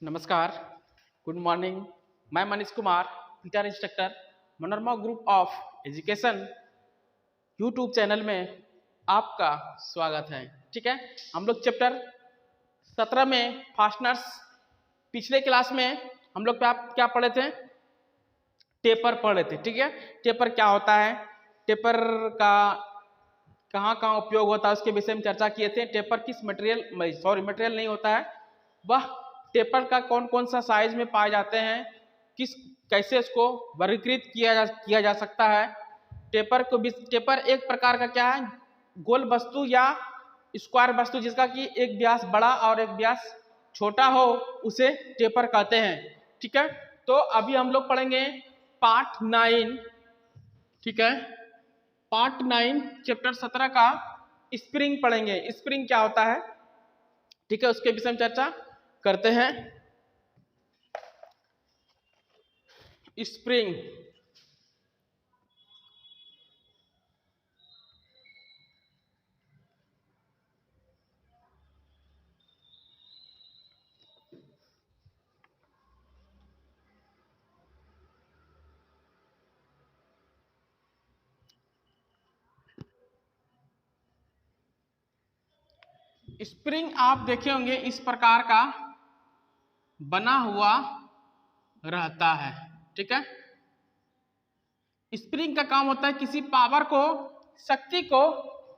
नमस्कार, good morning. मैं Manish Kumar, teacher instructor, Manorama group of education YouTube channel में आपका स्वागत है। ठीक है, हम लोग चैप्टर 17 में फास्टनर्स, पिछले क्लास में हम लोग क्या पढ़े थे? टेपर पढ़े थे। ठीक है, टेपर क्या होता है, टेपर का कहाँ कहाँ उपयोग होता है उसके विषय में चर्चा किए थे। टेपर किस मटेरियल नहीं होता है, वह टेपर का कौन कौन सा साइज में पाए जाते हैं, कैसे उसको वर्गीकृत किया जा सकता है। टेपर एक प्रकार का क्या है, गोल वस्तु या स्क्वायर वस्तु जिसका कि एक व्यास बड़ा और एक व्यास छोटा हो, उसे टेपर कहते हैं। ठीक है, तो अभी हम लोग पढ़ेंगे पार्ट 9। ठीक है, पार्ट 9 चैप्टर 17 का स्प्रिंग पढ़ेंगे। स्प्रिंग क्या होता है, ठीक है, उसके विषय में चर्चा करते हैं। स्प्रिंग स्प्रिंग आप देखे होंगे इस प्रकार का बना हुआ रहता है। ठीक है, स्प्रिंग का काम होता है किसी पावर को, शक्ति को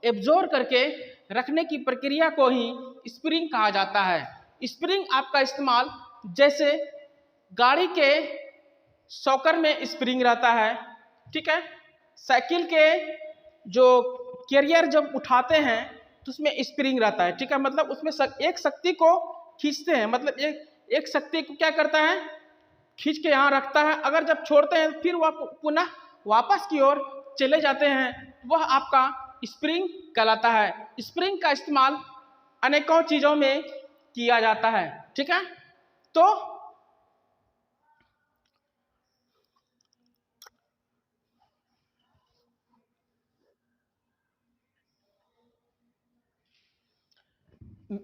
एब्जॉर्ब करके रखने की प्रक्रिया को ही स्प्रिंग कहा जाता है। स्प्रिंग आपका इस्तेमाल जैसे गाड़ी के शॉकर में स्प्रिंग रहता है। ठीक है, साइकिल के जो कैरियर जब उठाते हैं तो उसमें स्प्रिंग रहता है। ठीक है, मतलब उसमें एक शक्ति को खींचते हैं, मतलब एक शक्ति को क्या करता है, खींच के यहाँ रखता है। अगर जब छोड़ते हैं फिर वह पुनः वापस की ओर चले जाते हैं, वह आपका स्प्रिंग कहलाता है। स्प्रिंग का इस्तेमाल अनेकों चीजों में किया जाता है। ठीक है, तो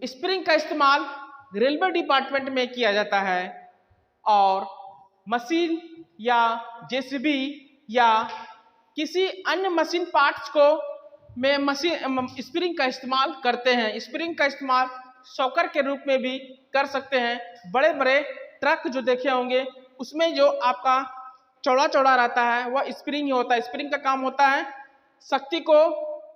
स्प्रिंग का इस्तेमाल रेलवे डिपार्टमेंट में किया जाता है और मशीन या जेसीबी या किसी अन्य मशीन पार्ट्स को में स्प्रिंग का इस्तेमाल करते हैं। स्प्रिंग का इस्तेमाल शॉकर के रूप में भी कर सकते हैं। बड़े बड़े ट्रक जो देखे होंगे उसमें जो आपका चौड़ा चौड़ा रहता है वह स्प्रिंग ही होता है। स्प्रिंग का काम होता है शक्ति को,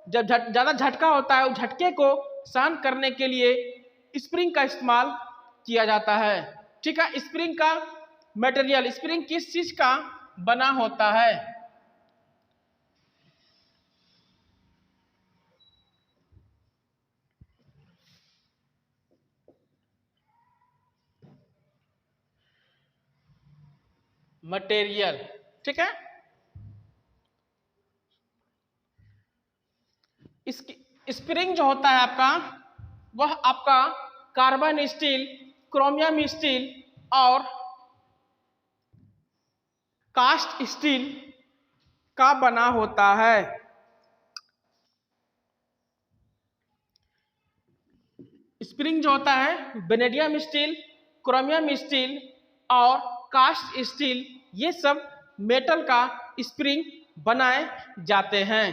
जब ज्यादा झटका होता है उस झटके को सहन करने के लिए स्प्रिंग का इस्तेमाल किया जाता है। ठीक है, स्प्रिंग का मटेरियल, स्प्रिंग किस चीज का बना होता है? मटेरियल। ठीक है, स्प्रिंग जो होता है आपका, वह आपका कार्बन स्टील, क्रोमियम स्टील और कास्ट स्टील का बना होता है। स्प्रिंग जो होता है वेनेडियम स्टील, क्रोमियम स्टील और कास्ट स्टील, ये सब मेटल का स्प्रिंग बनाए जाते हैं।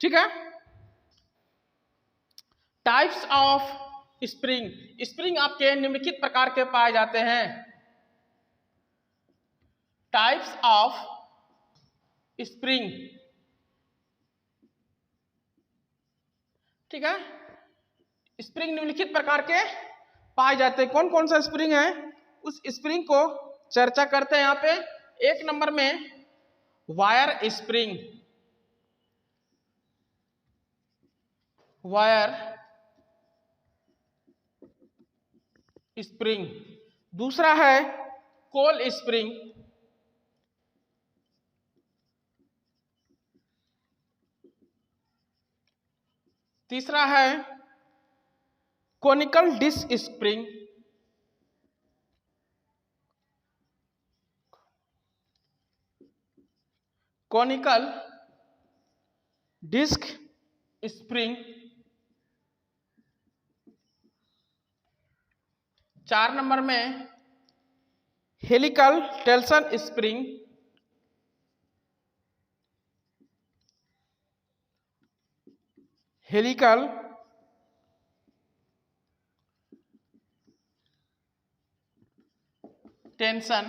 ठीक है, टाइप्स ऑफ स्प्रिंग। स्प्रिंग आपके निम्नलिखित प्रकार के पाए जाते हैं। Types of spring. ठीक है, स्प्रिंग निम्नलिखित प्रकार के पाए जाते हैं। कौन कौन सा स्प्रिंग है उस स्प्रिंग को चर्चा करते हैं यहाँ पे। एक नंबर में वायर स्प्रिंग, वायर स्प्रिंग। दूसरा है कोल स्प्रिंग, तीसरा है conical disc spring, conical disc spring. 4 number में helical tension spring, helical tension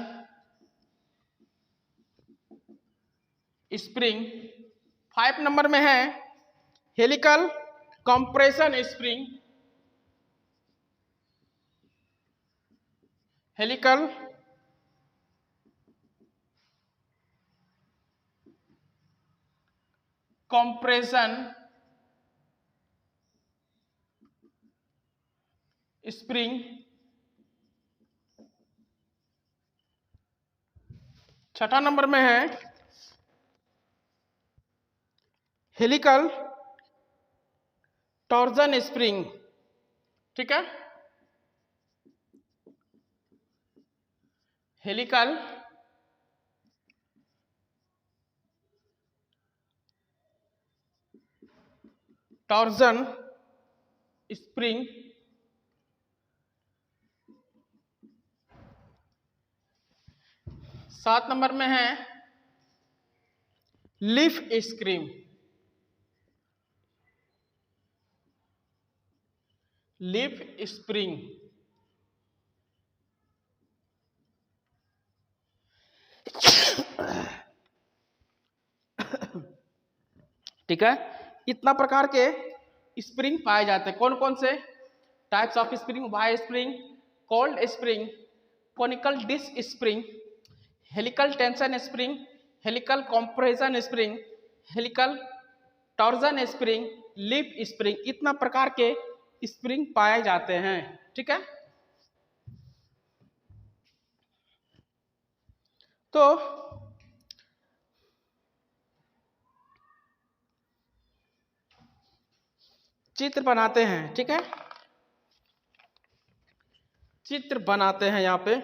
spring. 5 number में है helical compression spring, helical compression spring. 6 number में है हेलिकल टॉर्जन स्प्रिंग। ठीक है, हेलिकल टॉर्जन स्प्रिंग। 7 नंबर में है लीफ स्क्रीम, लीफ स्प्रिंग। ठीक है, इतना प्रकार के स्प्रिंग पाए जाते हैं। कौन कौन से types of spring? Y spring, cold spring, conical disc spring, helical tension spring, helical compression spring, helical torsion spring, leaf spring. इतना प्रकार के स्प्रिंग पाए जाते हैं। ठीक है, तो चित्र बनाते हैं। ठीक है, चित्र बनाते हैं यहाँ पे।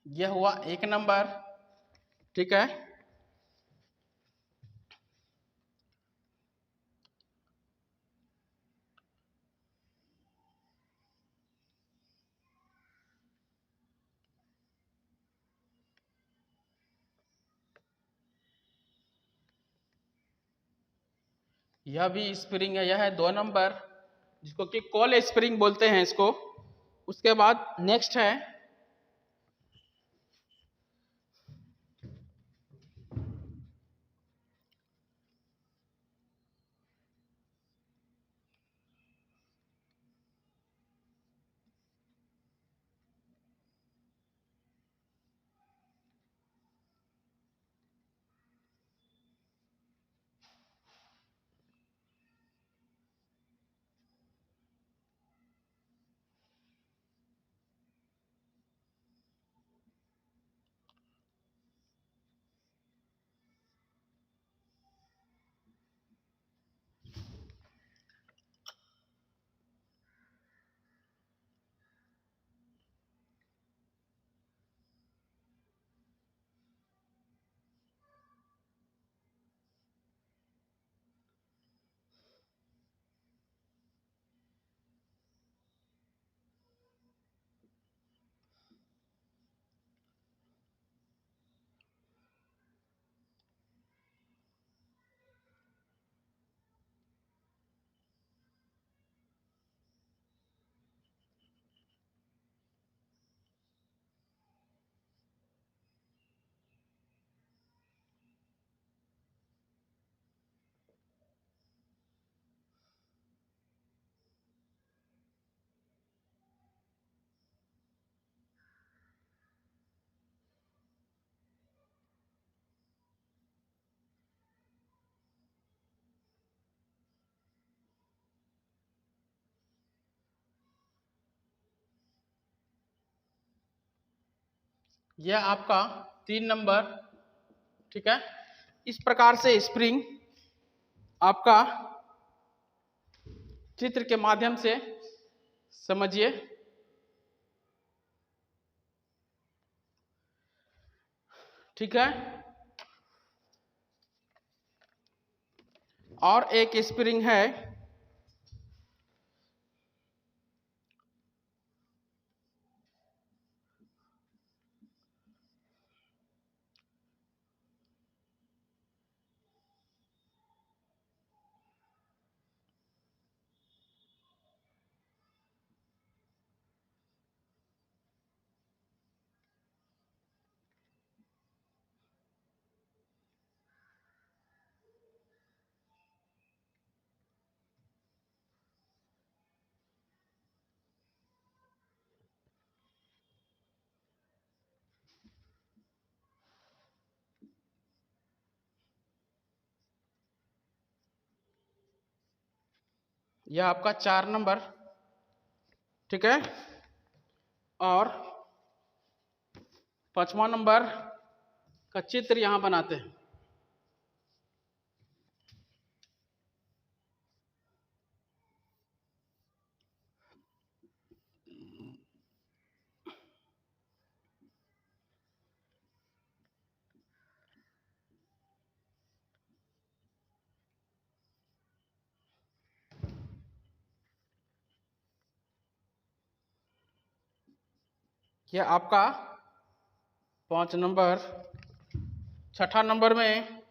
यह हुआ 1 नंबर। ठीक है, यह भी स्प्रिंग है। यह है 2 नंबर, जिसको कि कॉल स्प्रिंग बोलते हैं इसको। उसके बाद नेक्स्ट है यह आपका 3 नंबर, ठीक है। इस प्रकार से स्प्रिंग आपका चित्र के माध्यम से समझिए। ठीक है। और एक स्प्रिंग है, यह आपका 4 नंबर, ठीक है। और 5वां नंबर का चित्र यहां बनाते हैं। यह आपका 5 नंबर। 6ठा नंबर में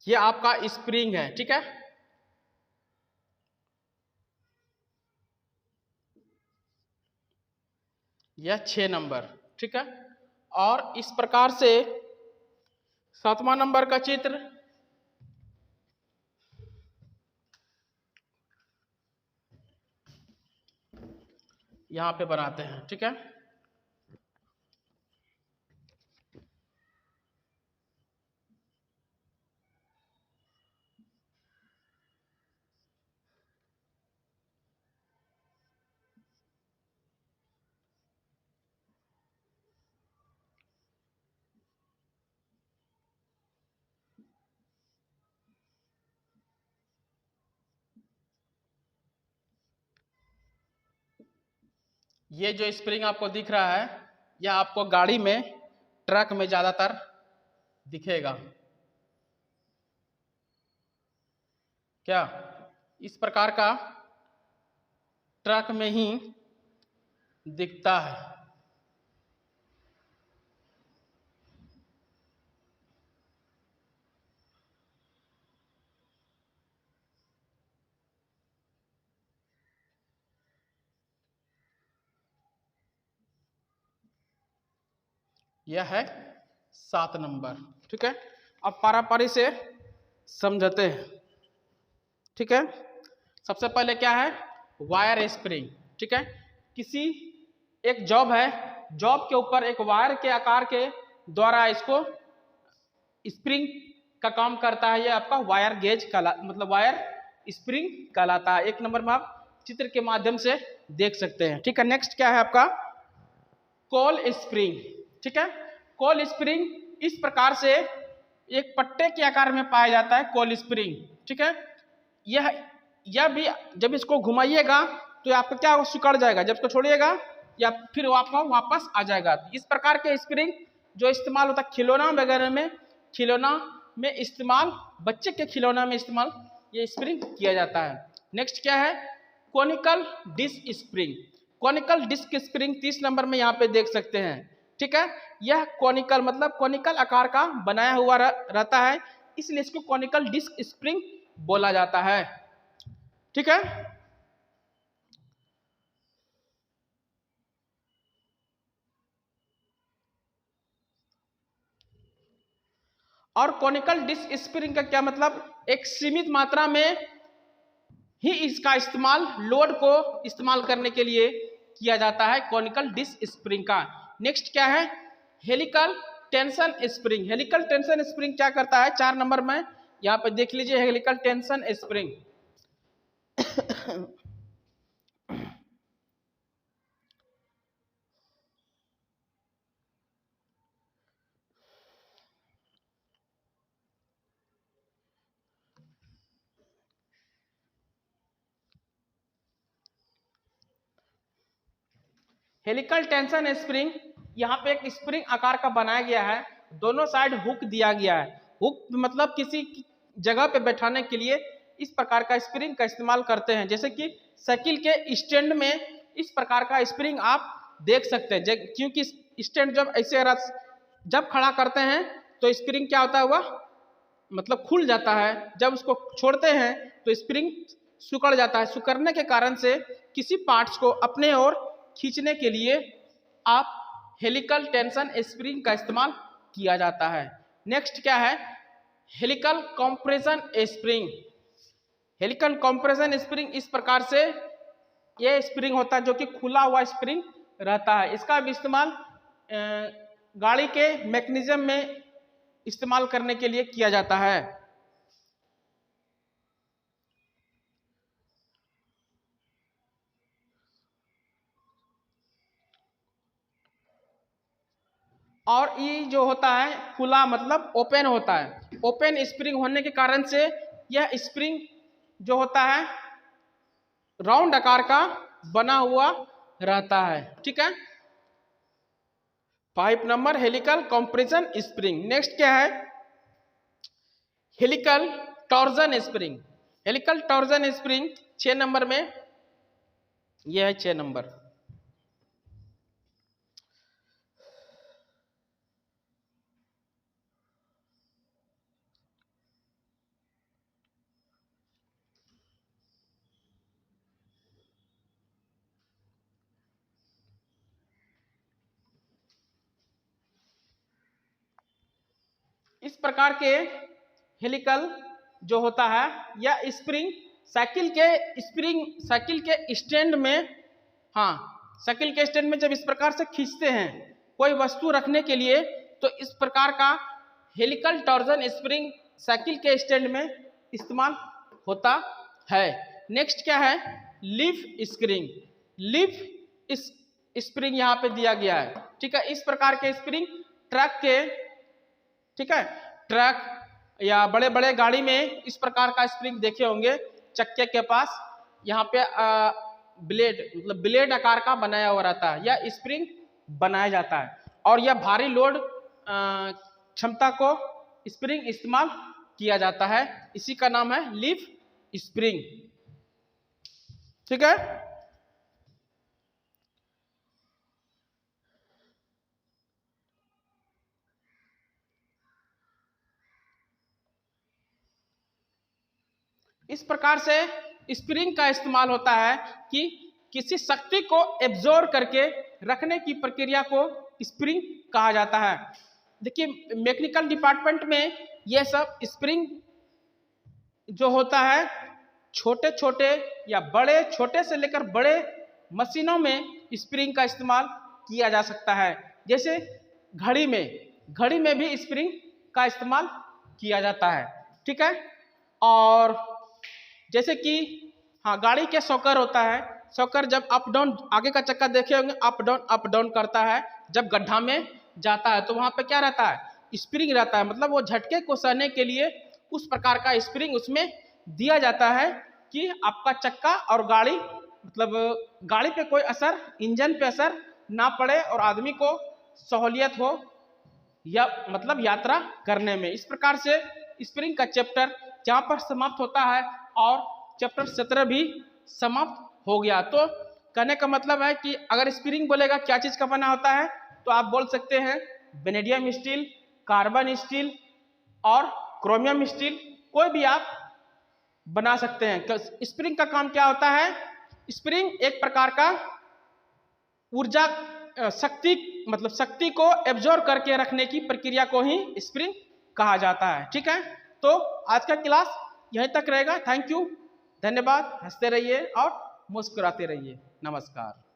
यह आपका स्प्रिंग है, ठीक है। यह 6 नंबर, ठीक है। और इस प्रकार से 7वां नंबर का चित्र यहां पे बनाते हैं, ठीक है। ये जो स्प्रिंग आपको दिख रहा है, यह आपको गाड़ी में, ट्रक में ज्यादातर दिखेगा। क्या इस प्रकार का ट्रक में ही दिखता है। यह है 7 नंबर, ठीक है। अब पारापारी से समझते हैं, ठीक है। सबसे पहले क्या है, वायर स्प्रिंग, ठीक है। किसी एक जॉब है, जॉब के ऊपर एक वायर के आकार के द्वारा इसको स्प्रिंग का काम करता है। ये आपका वायर गेज मतलब वायर स्प्रिंग कहलाता है। 1 नंबर में आप चित्र के माध्यम से देख सकते हैं, ठीक है। नेक्स्ट क्या है आपका, कॉल स्प्रिंग, ठीक है। कॉल स्प्रिंग इस प्रकार से एक पट्टे के आकार में पाया जाता है, कॉल स्प्रिंग, ठीक है। यह भी जब इसको घुमाइएगा तो आपका क्या सिकुड़ जाएगा, जब इसको छोड़िएगा या फिर आपको वापस आ जाएगा। इस प्रकार के स्प्रिंग जो इस्तेमाल होता है खिलौना वगैरह में, खिलौना में इस्तेमाल, बच्चे के खिलौना में इस्तेमाल ये स्प्रिंग किया जाता है। नेक्स्ट क्या है, conical disc spring. Conical disc spring 30 number में यहाँ पे देख सकते हैं, ठीक है। यह कॉनिकल मतलब कॉनिकल आकार का बनाया हुआ रहता है, इसलिए इसको कॉनिकल डिस्क स्प्रिंग बोला जाता है, ठीक है। और कॉनिकल डिस्क स्प्रिंग का क्या मतलब, एक सीमित मात्रा में ही इसका इस्तेमाल लोड को इस्तेमाल करने के लिए किया जाता है, कॉनिकल डिस्क स्प्रिंग का। नेक्स्ट क्या है, helical tension spring. Helical tension spring क्या करता है, 4 नंबर में यहाँ पे देख लीजिए, helical tension spring. Helical tension spring, यहाँ पे एक स्प्रिंग आकार का बनाया गया है, दोनों साइड हुक दिया गया है। हुक मतलब किसी जगह पे बैठाने के लिए इस प्रकार का स्प्रिंग का इस्तेमाल करते हैं। जैसे कि साइकिल के स्टैंड में इस प्रकार का स्प्रिंग आप देख सकते हैं, क्योंकि स्टैंड जब ऐसे जब खड़ा करते हैं तो स्प्रिंग क्या होता है, वह मतलब खुल जाता है। जब उसको छोड़ते हैं तो स्प्रिंग सिकुड़ जाता है। सिकुड़ने के कारण से किसी पार्ट्स को अपने ओर खींचने के लिए आप हेलिकल टेंशन स्प्रिंग का इस्तेमाल किया जाता है। नेक्स्ट क्या है, helical compression spring. Helical compression spring इस प्रकार से यह स्प्रिंग होता है जो कि खुला हुआ स्प्रिंग रहता है। इसका भी इस्तेमाल गाड़ी के मैकेनिज्म में इस्तेमाल करने के लिए किया जाता है। और ये जो होता है खुला मतलब ओपन होता है। ओपन स्प्रिंग होने के कारण से यह स्प्रिंग जो होता है राउंड आकार का बना हुआ रहता है। ठीक है, 5 number helical compression spring. Next क्या है, helical torsion spring. Helical torsion spring 6 number में, यह है 6 नंबर। इस प्रकार के हेलिकल जो होता है यह स्प्रिंग साइकिल के स्टैंड में, हाँ साइकिल के स्टैंड में जब इस प्रकार से खींचते हैं कोई वस्तु रखने के लिए, तो इस प्रकार का हेलिकल टॉर्जन स्प्रिंग साइकिल के स्टैंड में इस्तेमाल होता है। नेक्स्ट क्या है, लीफ स्प्रिंग। लीफ स्प्रिंग यहाँ पे दिया गया है। ठीक है, इस प्रकार के स्प्रिंग ट्रक के, ठीक है, ट्रक या बड़े बड़े गाड़ी में इस प्रकार का स्प्रिंग देखे होंगे, चक्के के पास यहाँ पे ब्लेड मतलब ब्लेड आकार का बनाया हुआ रहता है, यह स्प्रिंग बनाया जाता है। और यह भारी लोड क्षमता को स्प्रिंग इस्तेमाल किया जाता है, इसी का नाम है लीफ स्प्रिंग। ठीक है, इस प्रकार से स्प्रिंग का इस्तेमाल होता है कि किसी शक्ति को एब्जॉर्ब करके रखने की प्रक्रिया को स्प्रिंग कहा जाता है। देखिए मैकेनिकल डिपार्टमेंट में यह सब स्प्रिंग जो होता है छोटे छोटे या बड़े, छोटे से लेकर बड़े मशीनों में स्प्रिंग का इस्तेमाल किया जा सकता है। जैसे घड़ी में भी स्प्रिंग का इस्तेमाल किया जाता है। ठीक है, और जैसे कि हाँ गाड़ी के शॉकर होता है, शॉकर जब अप डाउन, आगे का चक्का देखे होंगे अप डाउन करता है, जब गड्ढा में जाता है तो वहां पे क्या रहता है, स्प्रिंग रहता है। मतलब वो झटके को सहने के लिए उस प्रकार का स्प्रिंग उसमें दिया जाता है कि आपका चक्का और गाड़ी मतलब गाड़ी पे कोई असर, इंजन पे असर ना पड़े और आदमी को सहूलियत हो या मतलब यात्रा करने में। इस प्रकार से स्प्रिंग का चैप्टर जहाँ पर समाप्त होता है और चैप्टर 17 भी समाप्त हो गया। तो कहने का मतलब है कि अगर स्प्रिंग बोलेगा क्या चीज़ का बना होता है तो आप बोल सकते हैं वेनेडियम स्टील, कार्बन स्टील और क्रोमियम स्टील, कोई भी आप बना सकते हैं। स्प्रिंग का काम क्या होता है, स्प्रिंग एक प्रकार का ऊर्जा शक्ति मतलब शक्ति को एब्जॉर्ब करके रखने की प्रक्रिया को ही स्प्रिंग कहा जाता है। ठीक है, तो आज का क्लास यहीं तक रहेगा। थैंक यू, धन्यवाद। हंसते रहिए और मुस्कुराते रहिए। नमस्कार।